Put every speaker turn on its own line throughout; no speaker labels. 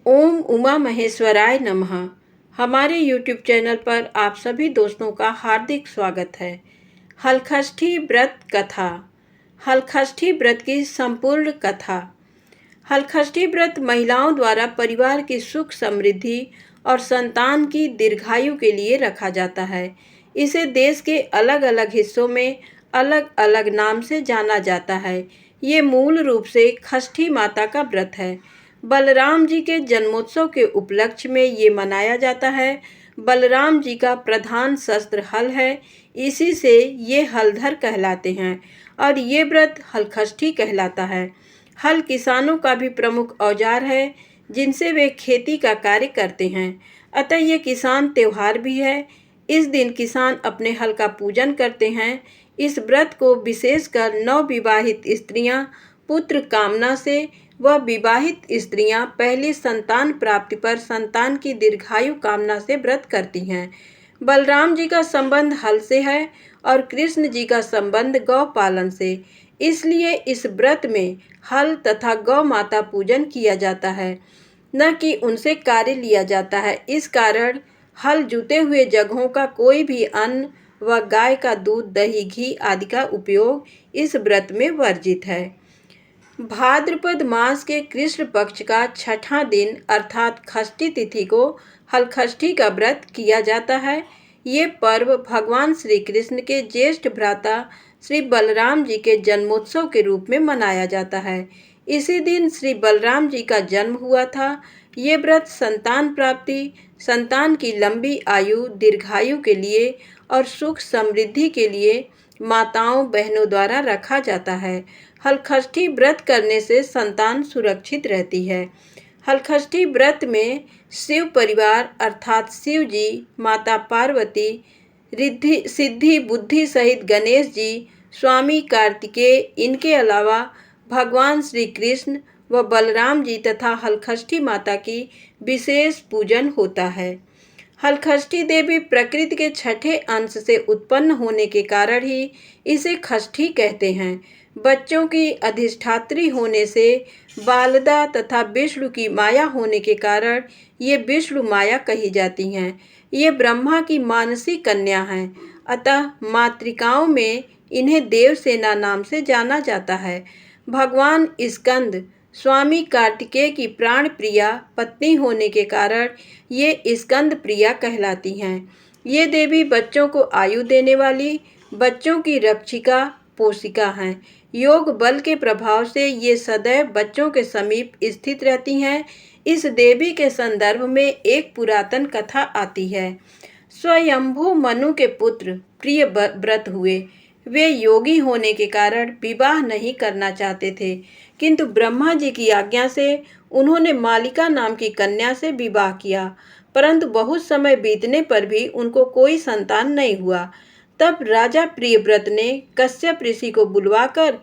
ओम उमा महेश्वराय नमः। हमारे YouTube channel पर आप सभी दोस्तों का हार्दिक स्वागत है। हलखष्ठी व्रत कथा। हलखष्ठी व्रत की संपूर्ण कथा। हलखष्ठी व्रत महिलाओं द्वारा परिवार की सुख समृद्धि और संतान की दीर्घायु के लिए रखा जाता है। इसे देश के अलग अलग हिस्सों में अलग अलग नाम से जाना जाता है। ये मूल रूप से खष्ठी माता का व्रत है। बलराम जी के जन्मोत्सव के उपलक्ष्य में ये मनाया जाता है। बलराम जी का प्रधान शस्त्र हल है, इसी से ये हलधर कहलाते हैं और ये व्रत हलखष्ठी कहलाता है। हल किसानों का भी प्रमुख औजार है जिनसे वे खेती का कार्य करते हैं, अतः ये किसान त्योहार भी है। इस दिन किसान अपने हल का पूजन करते हैं। इस व्रत को विशेषकर नवविवाहित स्त्रियां पुत्र कामना से व विवाहित स्त्रियां पहले संतान प्राप्ति पर संतान की दीर्घायु कामना से व्रत करती हैं। बलराम जी का संबंध हल से है और कृष्ण जी का संबंध गौ पालन से, इसलिए इस व्रत में हल तथा गौ माता पूजन किया जाता है, न कि उनसे कार्य लिया जाता है। इस कारण हल जुते हुए जगहों का कोई भी अन्न व गाय का दूध, दही, घी आदि का उपयोग इस व्रत में वर्जित है। भाद्रपद मास के कृष्ण पक्ष का छठा दिन अर्थात खष्ठी तिथि को हलखष्ठी का व्रत किया जाता है। ये पर्व भगवान श्री कृष्ण के ज्येष्ठ भ्राता श्री बलराम जी के जन्मोत्सव के रूप में मनाया जाता है। इसी दिन श्री बलराम जी का जन्म हुआ था। ये व्रत संतान प्राप्ति, संतान की लंबी आयु, दीर्घायु के लिए और सुख समृद्धि के लिए माताओं बहनों द्वारा रखा जाता है। हलखष्ठी व्रत करने से संतान सुरक्षित रहती है। हलखष्ठी व्रत में शिव परिवार अर्थात शिव जी, माता पार्वती, रिद्धि सिद्धि बुद्धि सहित गणेश जी, स्वामी कार्तिकेय, इनके अलावा भगवान श्री कृष्ण व बलराम जी तथा हलखष्ठी माता की विशेष पूजन होता है। हलखष्ठी देवी प्रकृति के छठे अंश से उत्पन्न होने के कारण ही इसे खष्ठी कहते हैं। बच्चों की अधिष्ठात्री होने से बालदा तथा विष्णु की माया होने के कारण ये विष्णु माया कही जाती हैं। ये ब्रह्मा की मानसी कन्या हैं, अतः मातृकाओं में इन्हें देवसेना नाम से जाना जाता है। भगवान स्कंद स्वामी कार्तिकेय की प्राण प्रिया पत्नी होने के कारण ये स्कंद प्रिया कहलाती हैं। ये देवी बच्चों को आयु देने वाली, बच्चों की रक्षिका पोषिका हैं। योग बल के प्रभाव से ये सदैव बच्चों के समीप स्थित रहती हैं। इस देवी के संदर्भ में एक पुरातन कथा आती है। स्वयंभू मनु के पुत्र प्रिय व्रत हुए। वे योगी होने के कारण विवाह नहीं करना चाहते थे, किंतु ब्रह्मा जी की आज्ञा से उन्होंने मालिका नाम की कन्या से विवाह किया, परंतु बहुत समय बीतने पर भी उनको कोई संतान नहीं हुआ। तब राजा प्रियव्रत ने कश्यप ऋषि को बुलवाकर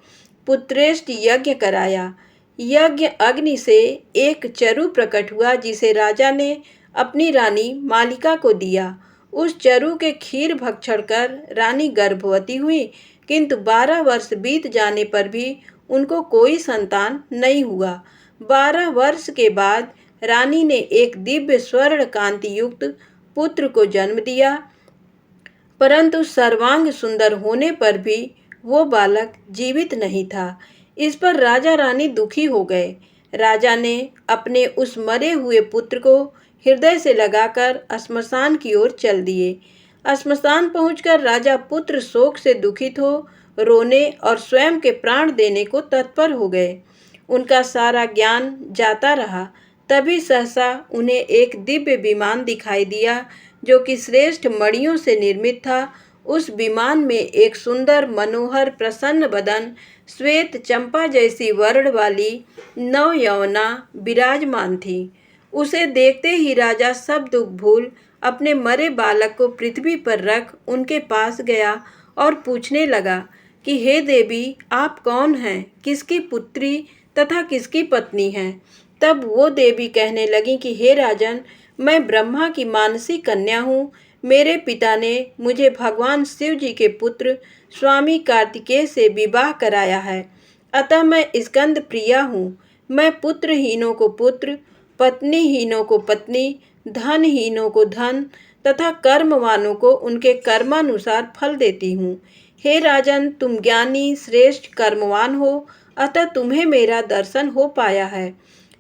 पुत्रेष्ट यज्ञ कराया। यज्ञ अग्नि से एक चरु प्रकट हुआ, जिसे राजा ने अपनी रानी मालिका को दिया। उस चरु के क्षीर भक्षण कर रानी गर्भवती हुई, किंतु 12 वर्ष बीत जाने पर भी उनको कोई संतान नहीं हुआ। 12 वर्ष के बाद रानी ने एक दिव्य स्वर्ण कांति युक्त पुत्र को जन्म दिया, परंतु सर्वांग सुंदर होने पर भी वो बालक जीवित नहीं था। इस पर राजा रानी दुखी हो गए। राजा ने अपने उस मरे हुए पुत्र को हृदय से लगाकर श्मशान की ओर चल दिए। श्मशान पहुंचकर राजा पुत्र शोक से दुखित हो रोने और स्वयं के प्राण देने को तत्पर हो गए। उनका सारा ज्ञान जाता रहा। तभी सहसा उन्हें एक दिव्य विमान दिखाई दिया, जो कि श्रेष्ठ मणियों से निर्मित था। उस विमान में एक सुंदर, मनोहर, प्रसन्न बदन, श्वेत चंपा जैसी वर्ण वाली नवयौवना विराजमान थी। उसे देखते ही राजा सब दुख भूल अपने मरे बालक को पृथ्वी पर रख उनके पास गया और पूछने लगा कि हे देवी, आप कौन हैं, किसकी पुत्री तथा किसकी पत्नी हैं। तब वो देवी कहने लगी कि हे राजन, मैं ब्रह्मा की मानसी कन्या हूँ। मेरे पिता ने मुझे भगवान शिव जी के पुत्र स्वामी कार्तिकेय से विवाह कराया है, अतः मैं स्कंद प्रिया हूँ। मैं पुत्रहीनों को पुत्र, पत्नीहीनों को पत्नी, धनहीनों को धन तथा कर्मवानों को उनके कर्मानुसार फल देती हूँ। हे राजन, तुम ज्ञानी श्रेष्ठ कर्मवान हो, अतः तुम्हें मेरा दर्शन हो पाया है।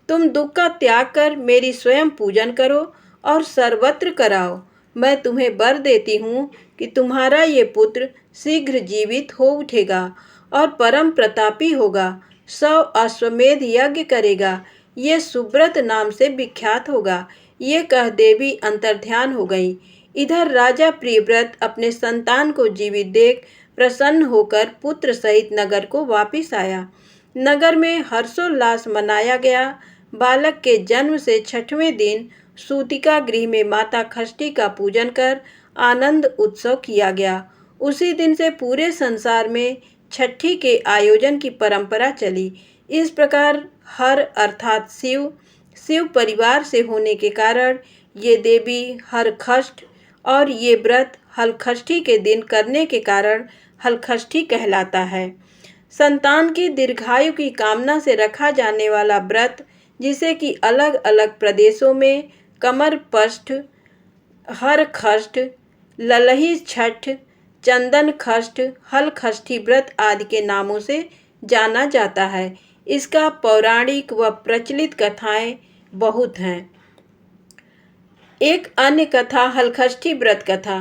तुम दुख का त्याग कर मेरी स्वयं पूजन करो और सर्वत्र कराओ। मैं तुम्हें वर देती हूँ कि तुम्हारा ये पुत्र शीघ्र जीवित हो उठेगा और परम प्रतापी होगा। 100 अश्वमेध यज्ञ करेगा, ये सुब्रत नाम से विख्यात होगा। ये कह देवी अंतर्ध्यान हो गई। इधर राजा प्रियव्रत अपने संतान को जीवित देख प्रसन्न होकर पुत्र सहित नगर को वापिस आया। नगर में हर्षोल्लास मनाया गया। बालक के जन्म से 6वें दिन सूतिका गृह में माता खष्टी का पूजन कर आनंद उत्सव किया गया। उसी दिन से पूरे संसार में छठी के आयोजन की परंपरा चली। इस प्रकार हर अर्थात शिव परिवार से होने के कारण ये देवी हरखष्ठ और ये व्रत हलखष्ठी के दिन करने के कारण हलखष्ठी कहलाता है। संतान की दीर्घायु की कामना से रखा जाने वाला व्रत, जिसे कि अलग अलग प्रदेशों में कमरपष्ठ, हरखष्ठ, ललही छठ, चंदन खष्ठ, हलखष्ठी व्रत आदि के नामों से जाना जाता है। इसका पौराणिक व प्रचलित कथाएं बहुत हैं। एक अन्य कथा हलखष्ठी व्रत कथा।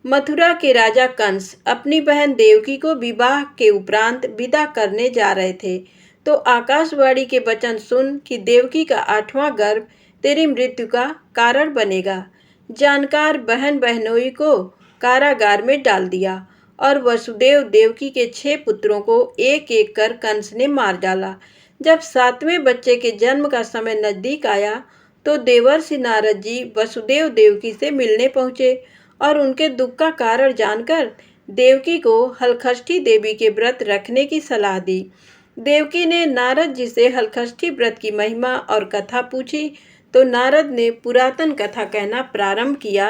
मथुरा के राजा कंस अपनी बहन देवकी को विवाह के उपरांत विदा करने जा रहे थे, तो आकाशवाणी के वचन सुन कि देवकी का 8वां गर्भ तेरी मृत्यु का कारण बनेगा, जानकार बहन बहनोई को कारागार में डाल दिया और वसुदेव देवकी के 6 पुत्रों को एक एक कर कंस ने मार डाला। जब 7वें बच्चे के जन्म का समय नजदीक आया तो देवर्षि नारद जी वसुदेव देवकी से मिलने पहुँचे और उनके दुख का कारण जानकर देवकी को हलखष्ठी देवी के व्रत रखने की सलाह दी। देवकी ने नारद जी से हलखष्ठी व्रत की महिमा और कथा पूछी तो नारद ने पुरातन कथा कहना प्रारंभ किया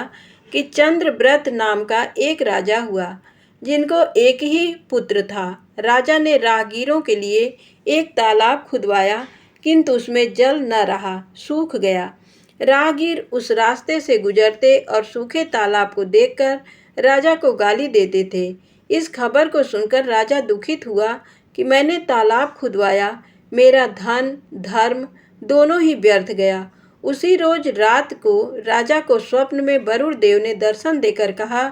कि चंद्रव्रत नाम का एक राजा हुआ, जिनको एक ही पुत्र था। राजा ने राहगीरों के लिए एक तालाब खुदवाया, किंतु उसमें जल न रहा, सूख गया। राहगीर उस रास्ते से गुजरते और सूखे तालाब को देखकर राजा को गाली देते थे। इस खबर को सुनकर राजा दुखित हुआ कि मैंने तालाब खुदवाया, मेरा धन धर्म दोनों ही व्यर्थ गया। उसी रोज रात को राजा को स्वप्न में वरुण देव ने दर्शन देकर कहा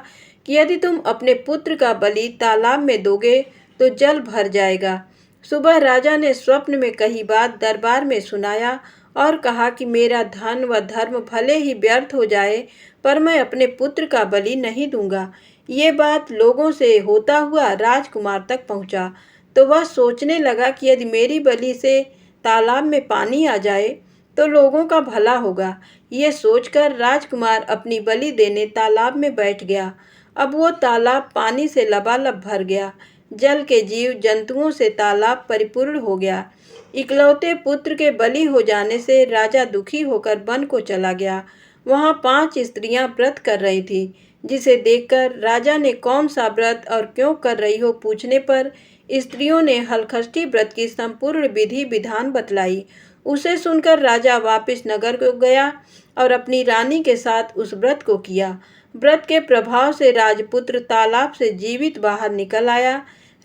कि यदि तुम अपने पुत्र का बलि तालाब में दोगे तो जल भर जाएगा। सुबह राजा ने स्वप्न में कही बात दरबार में सुनाया और कहा कि मेरा धन व धर्म भले ही व्यर्थ हो जाए, पर मैं अपने पुत्र का बलि नहीं दूंगा। ये बात लोगों से होता हुआ राजकुमार तक पहुंचा, तो वह सोचने लगा कि यदि मेरी बलि से तालाब में पानी आ जाए तो लोगों का भला होगा। ये सोचकर राजकुमार अपनी बलि देने तालाब में बैठ गया। अब वो तालाब पानी से लबालब भर गया। जल के जीव जंतुओं से तालाब परिपूर्ण हो गया। इकलौते पुत्र के बलि हो जाने से राजा दुखी होकर वन को चला गया। वहाँ 5 स्त्रियां व्रत कर रही थी, जिसे देखकर राजा ने कौन सा व्रत और क्यों कर रही हो पूछने पर स्त्रियों ने हलखष्ठी व्रत की संपूर्ण विधि विधान बतलाई। उसे सुनकर राजा वापस नगर को गया और अपनी रानी के साथ उस व्रत को किया। व्रत के प्रभाव से राजपुत्र तालाब से जीवित बाहर निकल आया।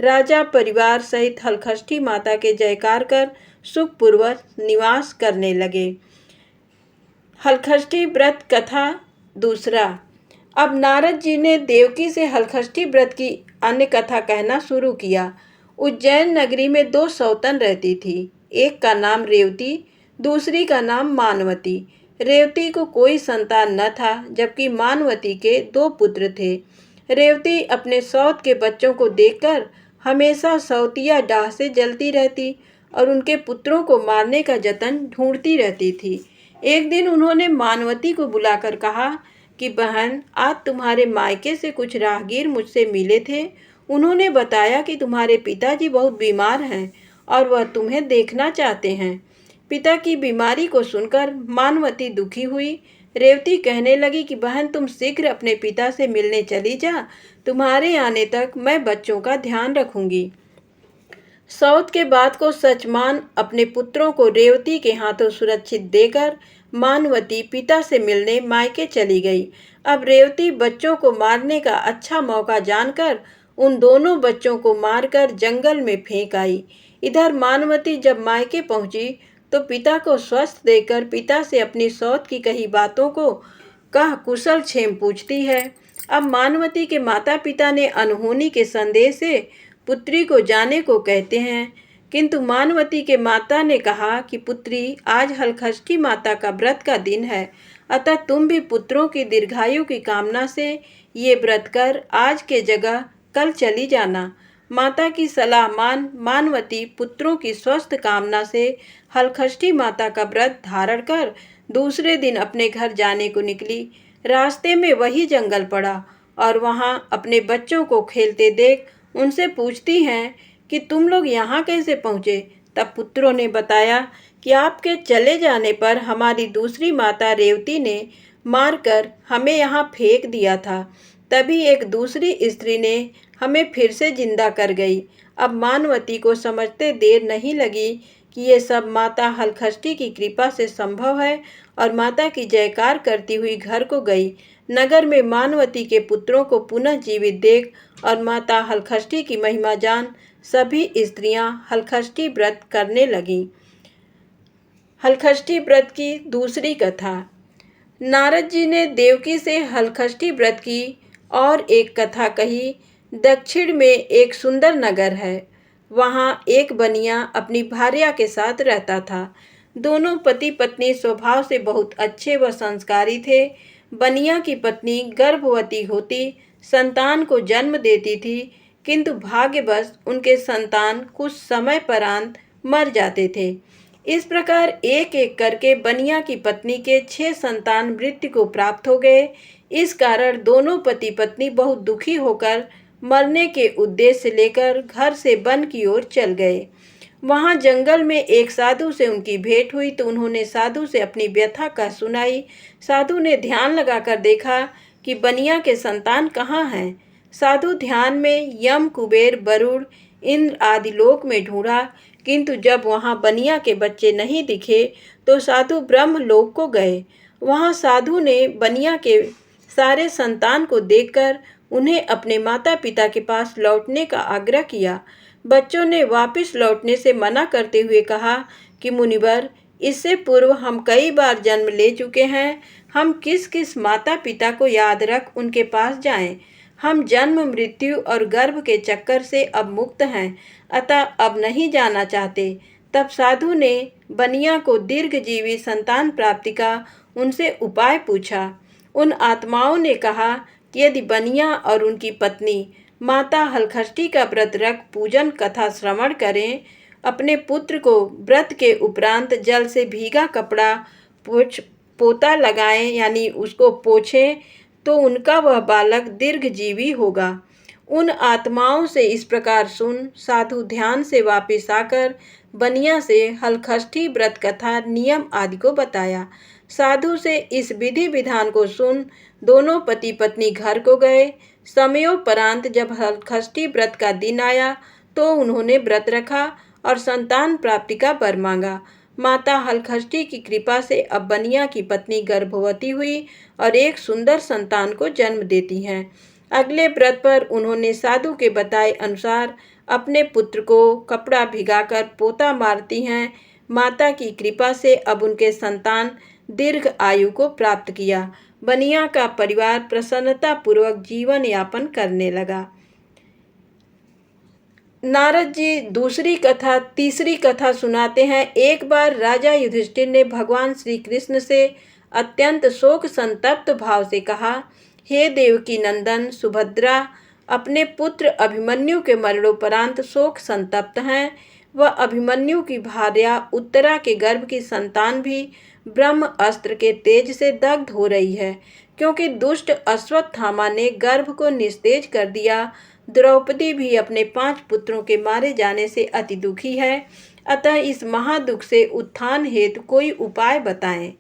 राजा परिवार सहित हलखष्ठी माता के जयकार कर सुखपूर्वक निवास करने लगे। हलखष्ठी व्रत कथा दूसरा। अब नारद जी ने देवकी से हलखष्ठी व्रत की अन्य कथा कहना शुरू किया। उज्जैन नगरी में 2 सौतन रहती थी। एक का नाम रेवती, दूसरी का नाम मानवती। रेवती को कोई संतान न था, जबकि मानवती के 2 पुत्र थे। रेवती अपने सौत के बच्चों को देखकर हमेशा सौतिया डाह से जलती रहती और उनके पुत्रों को मारने का जतन ढूंढती रहती थी। एक दिन उन्होंने मानवती को बुलाकर कहा कि बहन, आज तुम्हारे मायके से कुछ राहगीर मुझसे मिले थे। उन्होंने बताया कि तुम्हारे पिताजी बहुत बीमार हैं और वह तुम्हें देखना चाहते हैं। पिता की बीमारी को सुनकर मानवती दुखी हुई। रेवती कहने लगी कि बहन, तुम शीघ्र अपने पिता से मिलने चली जा। तुम्हारे आने तक मैं बच्चों का ध्यान रखूंगी। सौत के बात को सच मान अपने पुत्रों को रेवती के हाथों सुरक्षित देकर मानवती पिता से मिलने मायके चली गई। अब रेवती बच्चों को मारने का अच्छा मौका जानकर उन दोनों बच्चों को मारकर जंगल में फेंक आई। इधर मानवती जब मायके पहुंची तो पिता को स्वस्थ देखकर पिता से अपनी सौत की कही बातों को कह कुशल क्षेम पूछती है। अब मानवती के माता पिता ने अनहोनी के संदेह से पुत्री को जाने को कहते हैं, किंतु मानवती के माता ने कहा कि पुत्री, आज हलखष्ठी माता का व्रत का दिन है, अतः तुम भी पुत्रों की दीर्घायु की कामना से ये व्रत कर आज के जगह कल चली जाना। माता की सलाह मान मानवती पुत्रों की स्वस्थ कामना से हलखष्ठी माता का व्रत धारण कर दूसरे दिन अपने घर जाने को निकली। रास्ते में वही जंगल पड़ा और वहाँ अपने बच्चों को खेलते देख उनसे पूछती हैं कि तुम लोग यहाँ कैसे पहुँचे। तब पुत्रों ने बताया कि आपके चले जाने पर हमारी दूसरी माता रेवती ने मारकर हमें यहाँ फेंक दिया था, तभी एक दूसरी स्त्री ने हमें फिर से जिंदा कर गई। अब मानवती को समझते देर नहीं लगी कि ये सब माता हलखष्ठी की कृपा से संभव है और माता की जयकार करती हुई घर को गई। नगर में मानवती के पुत्रों को पुनः जीवित देख और माता हलखष्ठी की महिमा जान सभी स्त्रियां हलखष्ठी व्रत करने लगीं। हलखष्ठी व्रत की दूसरी कथा। नारद जी ने देवकी से हलखष्ठी व्रत की और एक कथा कही। दक्षिण में एक सुंदर नगर है। वहाँ एक बनिया अपनी भार्या के साथ रहता था। दोनों पति पत्नी स्वभाव से बहुत अच्छे व संस्कारी थे। बनिया की पत्नी गर्भवती होती संतान को जन्म देती थी, किंतु भाग्यवश उनके संतान कुछ समय परांत मर जाते थे। इस प्रकार एक एक करके बनिया की पत्नी के 6 संतान मृत्यु को प्राप्त हो गए। इस कारण दोनों पति पत्नी बहुत दुखी होकर मरने के उद्देश्य लेकर घर से वन की ओर चल गए। वहां जंगल में एक साधु से उनकी भेंट हुई तो उन्होंने साधु से अपनी व्यथा कह सुनाई। साधु ने ध्यान लगाकर देखा कि बनिया के संतान कहाँ हैं। साधु ध्यान में यम, कुबेर, वरुण, इंद्र आदि लोक में ढूंढा, किंतु जब वहां बनिया के बच्चे नहीं दिखे तो साधु ब्रह्म लोक को गए। वहां साधु ने बनिया के सारे संतान को देखकर उन्हें अपने माता पिता के पास लौटने का आग्रह किया। बच्चों ने वापस लौटने से मना करते हुए कहा कि मुनिवर, इससे पूर्व हम कई बार जन्म ले चुके हैं, हम किस किस माता पिता को याद रख उनके पास जाएं। हम जन्म, मृत्यु और गर्भ के चक्कर से अब मुक्त हैं, अतः अब नहीं जाना चाहते। तब साधु ने बनिया को दीर्घजीवी संतान प्राप्ति का उनसे उपाय पूछा। उन आत्माओं ने कहा कि यदि बनिया और उनकी पत्नी माता हलखष्ठी का व्रत रख पूजन कथा श्रवण करें, अपने पुत्र को व्रत के उपरांत जल से भीगा कपड़ा पोता लगाएं, यानी उसको पोछें, तो उनका वह बालक दीर्घजीवी होगा। उन आत्माओं से इस प्रकार सुन साधु ध्यान से वापस आकर बनिया से हलखष्ठी व्रत कथा नियम आदि को बताया। साधु से इस विधि विधान को सुन दोनों पति पत्नी घर को गए। समयोपरांत जब हलखष्ठी व्रत का दिन आया तो उन्होंने व्रत रखा और संतान प्राप्ति का वर मांगा। माता हलखष्ठी की कृपा से अब बनिया की पत्नी गर्भवती हुई और एक सुंदर संतान को जन्म देती हैं। अगले व्रत पर उन्होंने साधु के बताए अनुसार अपने पुत्र को कपड़ा भिगाकर पोता मारती हैं। माता की कृपा से अब उनके संतान दीर्घ आयु को प्राप्त किया। बनिया का परिवार प्रसन्नता पूर्वक जीवन यापन करने लगा। नारद जी तीसरी कथा सुनाते हैं। एक बार राजा युधिष्ठिर ने भगवान श्री कृष्ण से अत्यंत शोक संतप्त भाव से कहा, हे देवकी नंदन सुभद्रा, अपने पुत्र अभिमन्यु के मरणोपरांत शोक संतप्त हैं। वह अभिमन्यु की भार्या उत्तरा के गर्भ की संतान भी ब्रह्म अस्त्र के तेज से दग्ध हो रही है, क्योंकि दुष्ट अश्वत्थामा ने गर्भ को निस्तेज कर दिया। द्रौपदी भी अपने 5 पुत्रों के मारे जाने से अति दुखी है, अतः इस महादुख से उत्थान हेतु कोई उपाय बताएं।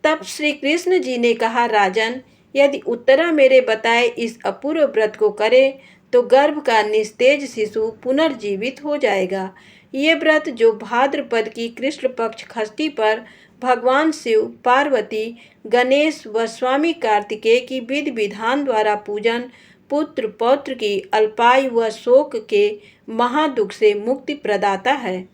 तब श्री कृष्ण जी ने कहा, राजन, यदि उत्तरा मेरे बताए इस अपूर्व व्रत को करे तो गर्भ का निस्तेज शिशु पुनर्जीवित हो जाएगा। ये व्रत जो भाद्रपद की कृष्ण पक्ष षष्ठी पर भगवान शिव, पार्वती, गणेश व स्वामी कार्तिकेय की विधि विधान द्वारा पूजन पुत्र पौत्र की अल्पायु व शोक के महादुख से मुक्ति प्रदाता है।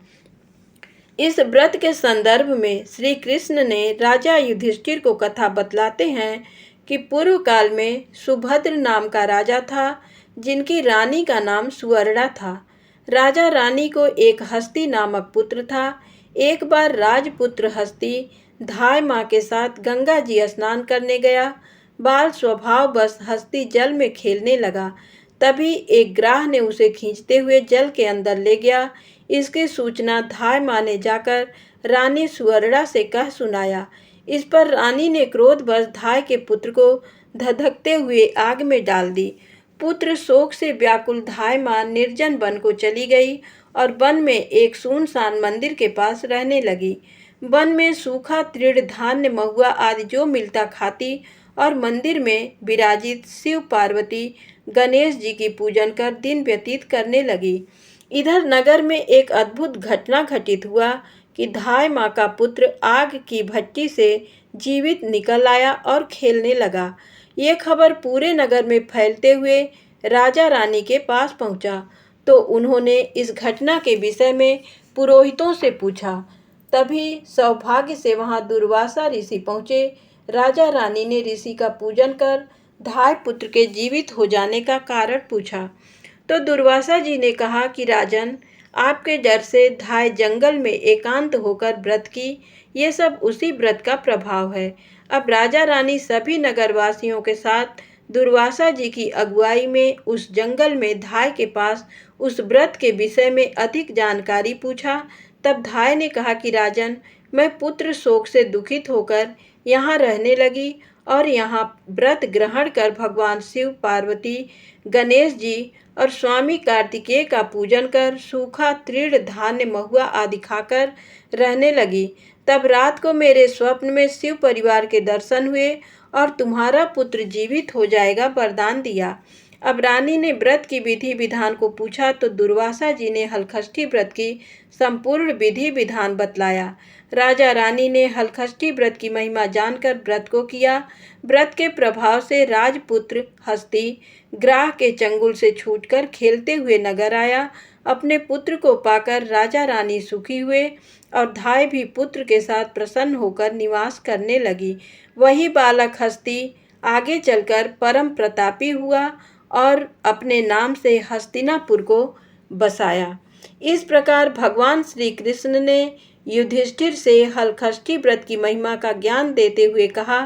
इस व्रत के संदर्भ में श्री कृष्ण ने राजा युधिष्ठिर को कथा बतलाते हैं कि पूर्व काल में सुभद्र नाम का राजा था, जिनकी रानी का नाम सुवर्णा था। राजा रानी को एक हस्ती नामक पुत्र था। एक बार राजपुत्र हस्ती धाय माँ के साथ गंगा जी स्नान करने गया। बाल स्वभाव बस हस्ती जल में खेलने लगा। तभी एक ग्राह ने उसे खींचते हुए जल के अंदर ले गया। इसकी सूचना धाय माँ ने जाकर रानी सुवर्णा से कह सुनाया। इस पर रानी ने क्रोधवश धाय के पुत्र को धधकते हुए आग में डाल दी। पुत्र शोक से व्याकुल धाय माँ निर्जन वन को चली गई और वन में एक सुनसान मंदिर के पास रहने लगी। वन में सूखा तृण, धान्य, महुआ आदि जो मिलता खाती और मंदिर में विराजित शिव, पार्वती, गणेश जी की पूजन कर दिन व्यतीत करने लगी। इधर नगर में एक अद्भुत घटना घटित हुआ कि धाय माँ का पुत्र आग की भट्टी से जीवित निकल आया और खेलने लगा। ये खबर पूरे नगर में फैलते हुए राजा रानी के पास पहुंचा, तो उन्होंने इस घटना के विषय में पुरोहितों से पूछा। तभी सौभाग्य से वहां दुर्वासा ऋषि पहुंचे। राजा रानी ने ऋषि का पूजन कर धाय पुत्र के जीवित हो जाने का कारण पूछा, तो दुर्वासा जी ने कहा कि राजन, आपके डर से धाय जंगल में एकांत होकर व्रत की। ये सब उसी व्रत का प्रभाव है। अब राजा रानी सभी नगरवासियों के साथ दुर्वासा जी की अगुवाई में उस जंगल में धाय के पास उस व्रत के विषय में अधिक जानकारी पूछा। तब धाय ने कहा कि राजन, मैं पुत्र शोक से दुखित होकर यहाँ रहने लगी और यहाँ व्रत ग्रहण कर भगवान शिव, पार्वती, गणेश जी और स्वामी कार्तिकेय का पूजन कर सूखा तृण, धान्य, महुआ आदि खाकर रहने लगी। तब रात को मेरे स्वप्न में शिव परिवार के दर्शन हुए और तुम्हारा पुत्र जीवित हो जाएगा वरदान दिया। अब रानी ने व्रत की विधि विधान को पूछा, तो दुर्वासा जी ने हलखष्ठी व्रत की संपूर्ण विधि विधान बतलाया। राजा रानी ने हलखष्ठी व्रत की महिमा जानकर व्रत को किया। व्रत के प्रभाव से राजपुत्र हस्ती ग्राह के चंगुल से छूटकर खेलते हुए नगर आया। अपने पुत्र को पाकर राजा रानी सुखी हुए और धाय भी पुत्र के साथ प्रसन्न होकर निवास करने लगी। वही बालक हस्ती आगे चलकर परम प्रतापी हुआ और अपने नाम से हस्तिनापुर को बसाया। इस प्रकार भगवान श्री कृष्ण ने युधिष्ठिर से हलखष्ठी व्रत की महिमा का ज्ञान देते हुए कहा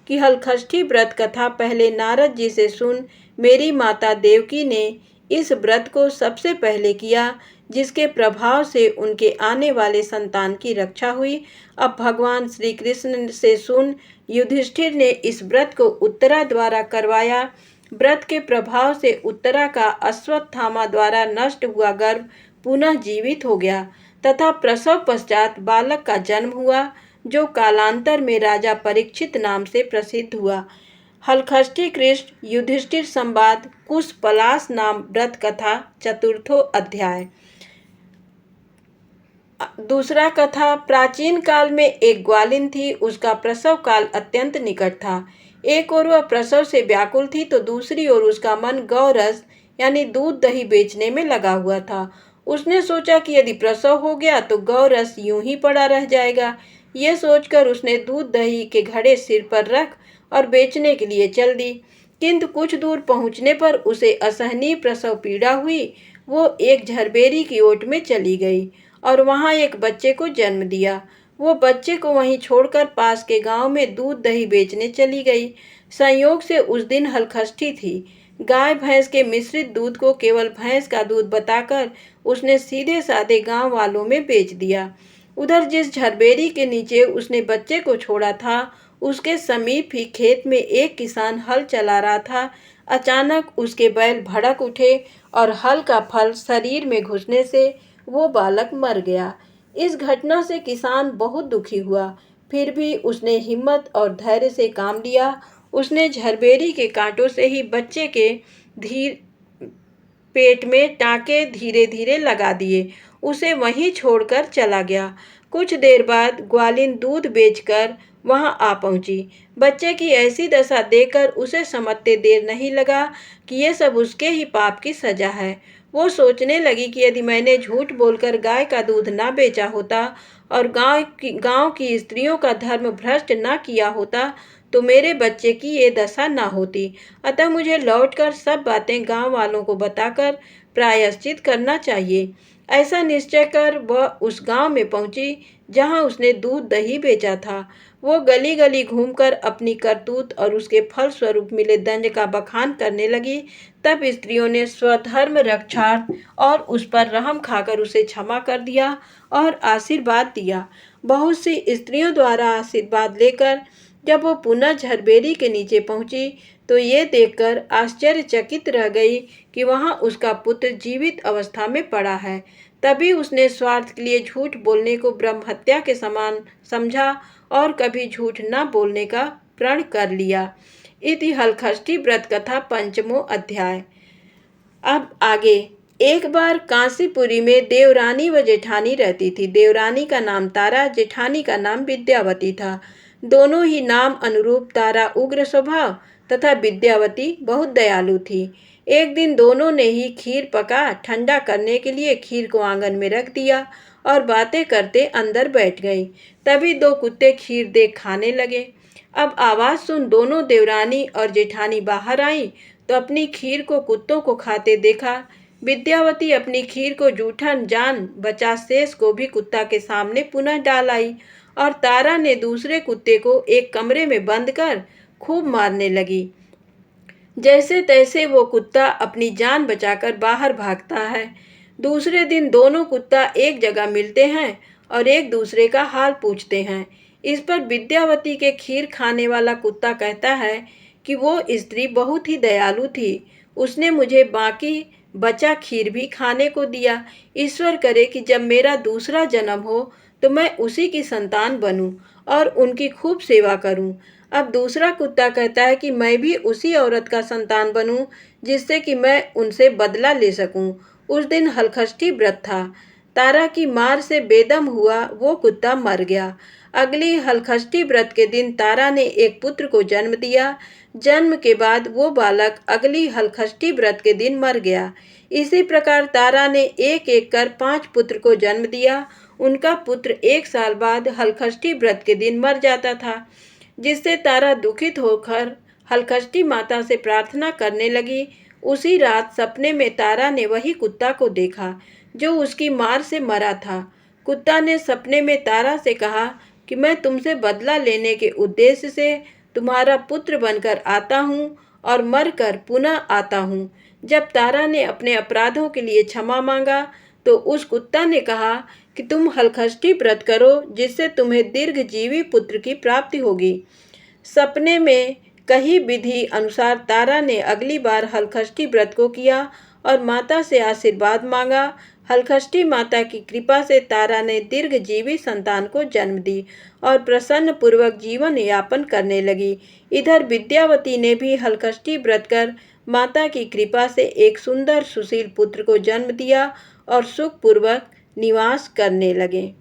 कि हलखष्ठी व्रत कथा पहले नारद जी से सुन। मेरी माता देवकी ने इस व्रत को सबसे पहले किया, जिसके प्रभाव से उनके आने वाले संतान की रक्षा हुई। अब भगवान श्री कृष्ण से सुन। युधिष्ठिर ने इस व्रत को उत्तरा द्वारा करवाया। व्रत के प्रभाव से उत्तरा का अश्वत्थामा द्वारा नष्ट हुआ गर्भ पुनः जीवित हो गया तथा प्रसव पश्चात बालक का जन्म हुआ, जो कालांतर में राजा परीक्षित नाम से प्रसिद्ध हुआ। हलखष्ठी कृष्ण युधिष्ठिर संवाद कुश पलाश नाम व्रत कथा चतुर्थो अध्याय। दूसरा कथा। प्राचीन काल में एक ग्वालिन थी। उसका प्रसव काल अत्यंत निकट था। एक ओर वह प्रसव से व्याकुल थी, तो दूसरी ओर उसका मन गौरस यानी दूध दही बेचने में लगा हुआ था। उसने सोचा कि यदि प्रसव हो गया तो गौरस यूं ही पड़ा रह जाएगा। यह सोचकर उसने दूध दही के घड़े सिर पर रख और बेचने के लिए चल दी। किंतु कुछ दूर पहुंचने पर उसे असहनीय प्रसव पीड़ा हुई। वो एक झरबेरी की ओट में चली गई और वहां एक बच्चे को जन्म दिया। वो बच्चे को वहीं छोड़कर पास के गांव में दूध दही बेचने चली गई। संयोग से उस दिन हलखष्ठी थी। गाय भैंस के मिश्रित दूध को केवल भैंस का दूध बताकर उसने सीधे साधे गांव वालों में बेच दिया। उधर जिस झरबेरी के नीचे उसने बच्चे को छोड़ा था, उसके समीप ही खेत में एक किसान हल चला रहा था। अचानक उसके बैल भड़क उठे और हल का फल शरीर में घुसने से वो बालक मर गया। इस घटना से किसान बहुत दुखी हुआ। फिर भी उसने हिम्मत और धैर्य से काम लिया। उसने झरबेरी के कांटों से ही बच्चे के पेट में टाँके धीरे धीरे लगा दिए। उसे वहीं छोड़कर चला गया। कुछ देर बाद ग्वालिन दूध बेचकर वहां आ पहुंची। बच्चे की ऐसी दशा देखकर उसे समझते देर नहीं लगा कि ये सब उसके ही पाप की सजा है। वो सोचने लगी कि यदि मैंने झूठ बोलकर गाय का दूध ना बेचा होता और गांव की स्त्रियों का धर्म भ्रष्ट ना किया होता तो मेरे बच्चे की ये दशा ना होती। अतः मुझे लौटकर सब बातें गांव वालों को बताकर प्रायश्चित करना चाहिए। ऐसा निश्चय कर वह उस गांव में पहुंची जहां उसने दूध दही बेचा था। वो गली गली घूमकर अपनी करतूत और उसके फल स्वरूप मिले दंड का बखान करने लगी। तब स्त्रियों ने स्वधर्म रक्षार्थ और उस पर रहम खाकर उसे क्षमा कर दिया और आशीर्वाद दिया। बहुत सी स्त्रियों द्वारा आशीर्वाद लेकर जब वो पुनः झरबेरी के नीचे पहुंची तो ये देखकर आश्चर्यचकित रह गई कि वहां उसका पुत्र जीवित अवस्था में पड़ा है। तभी उसने स्वार्थ के लिए झूठ बोलने को ब्रह्म हत्या के समान समझा और कभी झूठ न बोलने का प्रण कर लिया। इति हलखष्ठी व्रत कथा पंचमो अध्याय। अब आगे। एक बार कांसीपुरी में देवरानी व जेठानी रहती थी। देवरानी का नाम तारा, जेठानी का नाम विद्यावती था। दोनों ही नाम अनुरूप तारा उग्र स्वभाव तथा विद्यावती बहुत दयालु थी। एक दिन दोनों ने ही खीर पका ठंडा करने के लिए खीर को आंगन में रख दिया और बातें करते अंदर बैठ गई। तभी दो कुत्ते खीर देख खाने लगे। अब आवाज सुन दोनों देवरानी और जेठानी बाहर आई तो अपनी खीर को कुत्तों को खाते देखा। विद्यावती अपनी खीर को जूठन जान बचा शेष को भी कुत्ता के सामने पुनः डाल आई और तारा ने दूसरे कुत्ते को एक कमरे में बंद कर खूब मारने लगी। जैसे तैसे वो कुत्ता अपनी जान बचाकर बाहर भागता है। दूसरे दिन दोनों कुत्ता एक जगह मिलते हैं और एक दूसरे का हाल पूछते हैं। इस पर विद्यावती के खीर खाने वाला कुत्ता कहता है कि वो स्त्री बहुत ही दयालु थी। उसने मुझे बाकी बचा खीर भी खाने को दिया। ईश्वर करे कि जब मेरा दूसरा जन्म हो तो मैं उसी की संतान बनूं और उनकी खूब सेवा करूं। अब दूसरा कुत्ता कहता है कि मैं भी उसी औरत का संतान बनूं जिससे कि मैं उनसे बदला ले सकूं। उस दिन हलखष्ठी व्रत था। तारा की मार से बेदम हुआ वो कुत्ता मर गया। अगली हलखष्ठी व्रत के दिन तारा ने एक पुत्र को जन्म दिया। जन्म के बाद वो बालक अगली हलखष्ठी व्रत के दिन मर गया। इसी प्रकार तारा ने एक एक कर 5 पुत्र को जन्म दिया। उनका पुत्र 1 साल बाद हलखष्ठी व्रत के दिन मर जाता था, जिससे तारा दुखित होकर हलखष्ठी माता से प्रार्थना करने लगी। उसी रात सपने में तारा ने वही कुत्ता को देखा जो उसकी मार से मरा था। कुत्ता ने सपने में तारा से कहा कि मैं तुमसे बदला लेने के उद्देश्य से तुम्हारा पुत्र बनकर आता हूँ और मरकर पुनः आता हूँ। जब तारा ने अपने अपराधों के लिए क्षमा मांगा तो उस कुत्ता ने कहा कि तुम हलखष्ठी व्रत करो जिससे तुम्हें दीर्घजीवी पुत्र की प्राप्ति होगी। सपने में कही विधि अनुसार तारा ने अगली बार हलखष्ठी व्रत को किया और माता से आशीर्वाद मांगा। हलखष्ठी माता की कृपा से तारा ने दीर्घजीवी संतान को जन्म दी और प्रसन्न पूर्वक जीवन यापन करने लगी। इधर विद्यावती ने भी हलखष्ठी व्रत कर माता की कृपा से एक सुंदर सुशील पुत्र को जन्म दिया और सुखपूर्वक निवास करने लगे।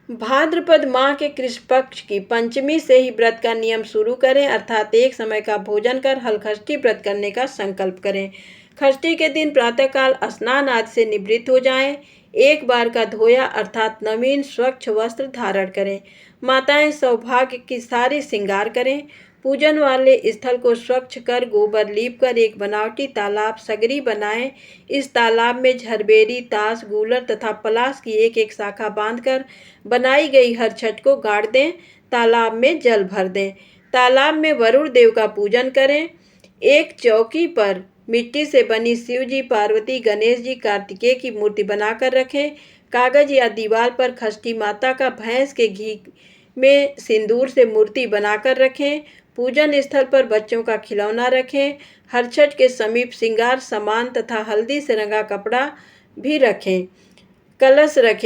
भाद्रपद माह के कृष्ण पक्ष की पंचमी से ही व्रत का नियम शुरू करें, अर्थात एक समय का भोजन कर हलखष्ठी व्रत करने का संकल्प करें। खष्टी के दिन प्रातःकाल स्नान आदि से निवृत्त हो जाएं। एक बार का धोया अर्थात नवीन स्वच्छ वस्त्र धारण करें। माताएं सौभाग्य की सारी श्रृंगार करें। पूजन वाले स्थल को स्वच्छ कर गोबर लीप कर एक बनावटी तालाब सगरी बनाएं। इस तालाब में झरबेरी, ताश, गूलर तथा पलाश की एक एक शाखा बांधकर बनाई गई हर छठ को गाड़ दें। तालाब में जल भर दें। तालाब में वरुण देव का पूजन करें। एक चौकी पर मिट्टी से बनी शिव जी, पार्वती, गणेश जी, कार्तिकेय की मूर्ति बनाकर रखें। कागज या दीवार पर खष्टी माता का भैंस के घी में सिंदूर से मूर्ति बनाकर रखें। पूजन स्थल पर बच्चों का खिलौना रखें। हर छठ के समीप श्रृंगार सामान तथा हल्दी से रंगा कपड़ा भी रखें। कलश रखें।